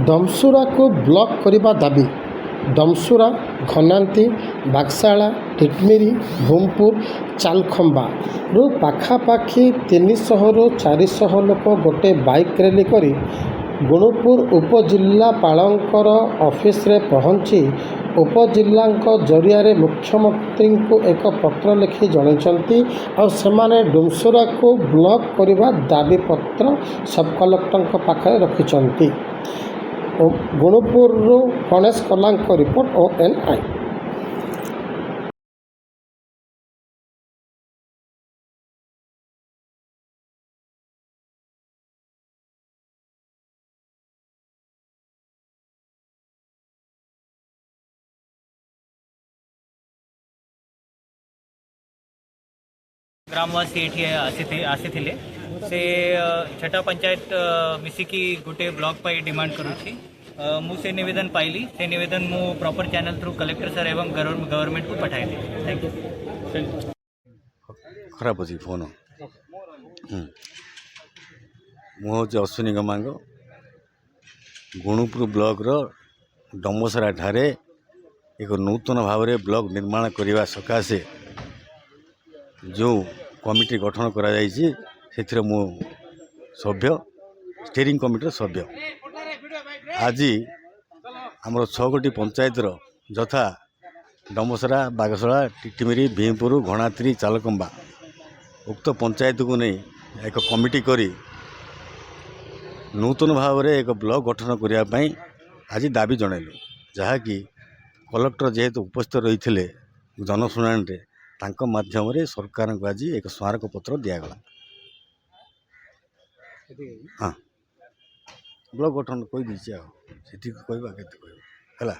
डमसुरा को ब्लॉक करने दाबी डमसुरा घनांती बागशाला टिटमिरी भूमपुर चालखंबा रु पाखापाखि 300 रु 400 लोक गोटे बाइक रैली करी गुणुपुर उपजिल्लापालंकर ऑफिस रे पहुंची उपजिल्ला जरिया मुख्यमंत्री को एक पत्र लिखि जनइंट और सेमाने डुमसुरा को ब्लॉक करने दाबी पत्र सब कलेक्टर पाखे रखिंट। गुणुपुर गणेश कला रिपोर्ट ONI। ग्रामवासी ये आसी से छठा पंचायत मिसिकी गोटे ब्लॉक पाई डिमांड करुच्छी मु से निवेदन पाइली से निवेदन मु proper channel through collector sir एवं गवर्नमेंट को पठाइली। Thank you. खराब अच्छी फोन मुझे अश्विनी गमांग गुणुपुर ब्लॉक डमसरा ठारे एक नूतन भाव में ब्लॉक निर्माण करने सकाशे जो कमिटी गठन करा से मु सभ्य स्टीयरिंग कमिटी सभ्य। आज आमर 6 गोटी पंचायत यथा डमसरा बागशाला टिटिमिरी भीमपुर घणात्री चालकंबा उक्त पंचायत को नहीं एक कमिटी करी नूतन भाव में एक ब्लॉक गठन करने आज दाबी जनइलु जहाँकि कलेक्टर जेहेतु उपस्थित रही थे जनशुणाणी तांको माध्यम रे सरकार को आज एक स्मारक पत्र दिगला। हाँ ब्लॉक गठन कही दीजिए कहवा के है।